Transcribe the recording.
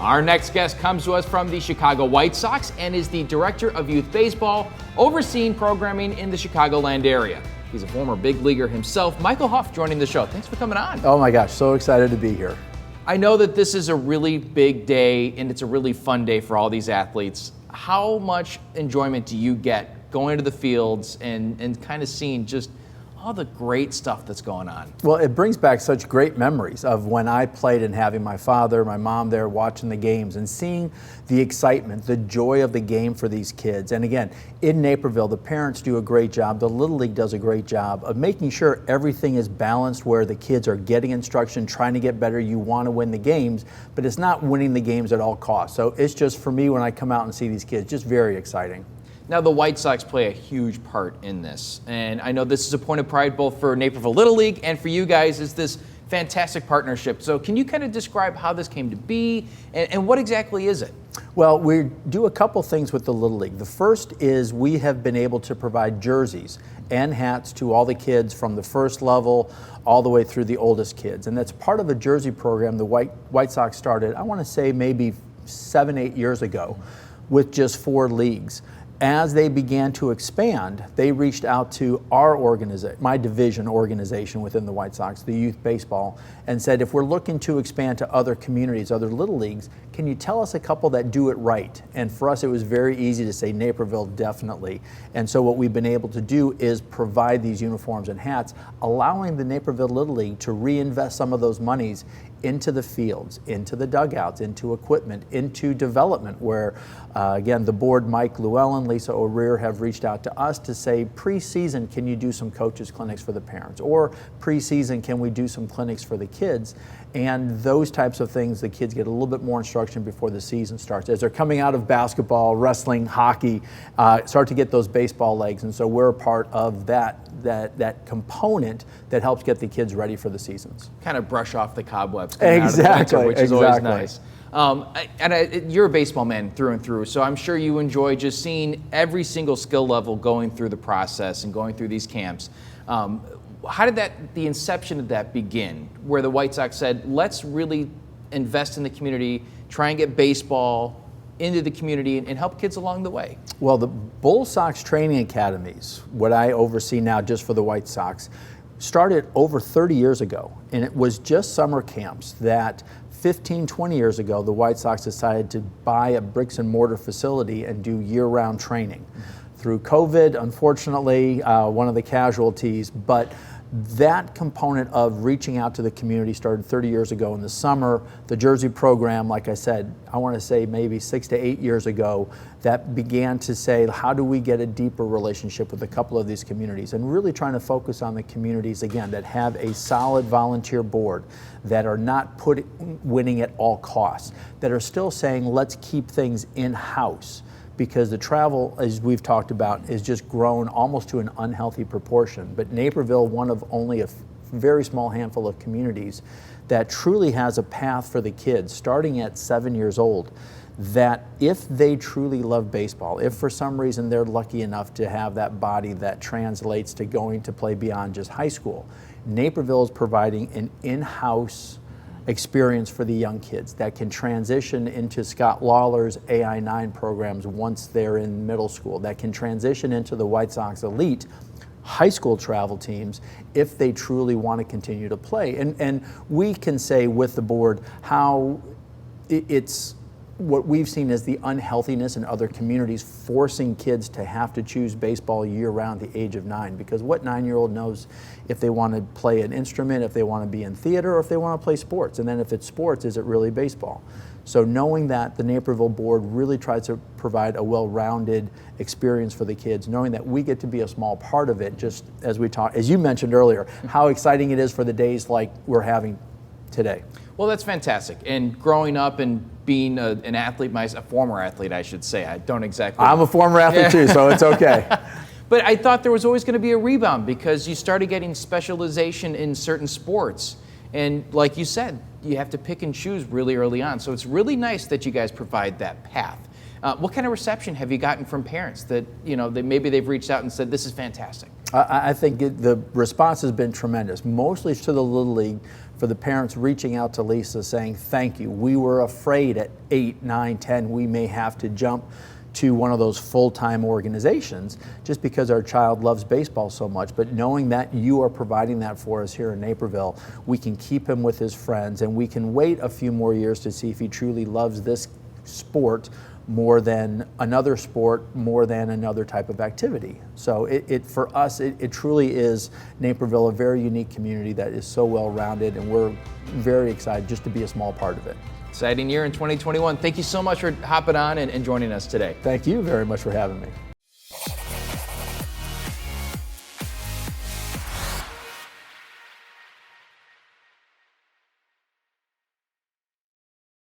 Our next guest comes to us from the Chicago White Sox and is the Director of Youth Baseball, overseeing programming in the Chicagoland area. He's a former big leaguer himself. Michael Huff joining the show. Thanks for coming on. Oh my gosh, so excited to be here. I know that this is a really big day and it's a really fun day for all these athletes. How much enjoyment do you get going to the fields and kind of seeing just all the great stuff that's going on? Well, it brings back such great memories of when I played and having my father, my mom there watching the games and seeing the excitement, the joy of the game for these kids. And again, in Naperville, the parents do a great job. The Little League does a great job of making sure everything is balanced where the kids are getting instruction, trying to get better. You want to win the games, but it's not winning the games at all costs. So it's just, for me, when I come out and see these kids, just very exciting. Now, the White Sox play a huge part in this, and I know this is a point of pride both for Naperville Little League and for you guys, is this fantastic partnership. So can you kind of describe how this came to be, and what exactly is it? Well, we do a couple things with the Little League. The first is we have been able to provide jerseys and hats to all the kids from the first level all the way through the oldest kids, and that's part of a jersey program the White Sox started, I want to say maybe 7-8 years ago, with just 4 leagues. As they began to expand, they reached out to our organization, my division organization within the White Sox, the youth baseball, and said, if we're looking to expand to other communities, other little leagues, can you tell us a couple that do it right? And for us, it was very easy to say Naperville, definitely. And so what we've been able to do is provide these uniforms and hats, allowing the Naperville Little League to reinvest some of those monies into the fields, into the dugouts, into equipment, into development, where again, the board, Mike, Lisle and Aurora, have reached out to us to say, pre-season, can you do some coaches clinics for the parents? Or pre-season, can we do some clinics for the kids? And those types of things, the kids get a little bit more instruction before the season starts. As they're coming out of basketball, wrestling, hockey, start to get those baseball legs. And so we're a part of that component that helps get the kids ready for the seasons. Kind of brush off the cobwebs. Exactly, which is always nice. You're a baseball man through and through, so I'm sure you enjoy just seeing every single skill level going through the process and going through these camps. How did the inception of that begin, where the White Sox said, let's really invest in the community, try and get baseball into the community and help kids along the way? Well, the Bull Sox training academies, what I oversee now just for the White Sox, started over 30 years ago, and it was just summer camps that 15, 20 years ago, the White Sox decided to buy a bricks and mortar facility and do year-round training. Through COVID, unfortunately, one of the casualties, but that component of reaching out to the community started 30 years ago in the summer. The Jersey program, like I said, I want to say maybe 6 to 8 years ago, that began to say, how do we get a deeper relationship with a couple of these communities? And really trying to focus on the communities, again, that have a solid volunteer board, that are not winning at all costs, that are still saying, let's keep things in-house. Because the travel, as we've talked about, is just grown almost to an unhealthy proportion. But Naperville, one of only a very small handful of communities that truly has a path for the kids, starting at 7 years old, that if they truly love baseball, if for some reason they're lucky enough to have that body that translates to going to play beyond just high school, Naperville is providing an in-house experience for the young kids that can transition into Scott Lawler's AI9 programs once they're in middle school, that can transition into the White Sox elite high school travel teams if they truly want to continue to play. And we can say with the board how it's what we've seen as the unhealthiness in other communities forcing kids to have to choose baseball year-round at the age of 9, because what 9-year-old knows if they want to play an instrument, if they want to be in theater, or if they want to play sports? And then if it's sports, is it really baseball? So knowing that the Naperville board really tries to provide a well-rounded experience for the kids, knowing that we get to be a small part of it, just as we talked, as you mentioned earlier, how exciting it is for the days like we're having today. Well, that's fantastic. And growing up and being an athlete, a former athlete, I should say. I don't exactly. I'm a former athlete too, so it's okay. But I thought there was always going to be a rebound because you started getting specialization in certain sports. And like you said, you have to pick and choose really early on. So it's really nice that you guys provide that path. What kind of reception have you gotten from parents that, that maybe they've reached out and said, this is fantastic? I think the response has been tremendous, mostly to the Little League, for the parents reaching out to Lisa saying, thank you. We were afraid at 8, 9, 10, we may have to jump to one of those full-time organizations just because our child loves baseball so much. But knowing that you are providing that for us here in Naperville, we can keep him with his friends, and we can wait a few more years to see if he truly loves this sport more than another sport, more than another type of activity. So for us, it truly is, Naperville, a very unique community that is so well-rounded, and we're very excited just to be a small part of it. Exciting year in 2021. Thank you so much for hopping on and joining us today. Thank you very much for having me.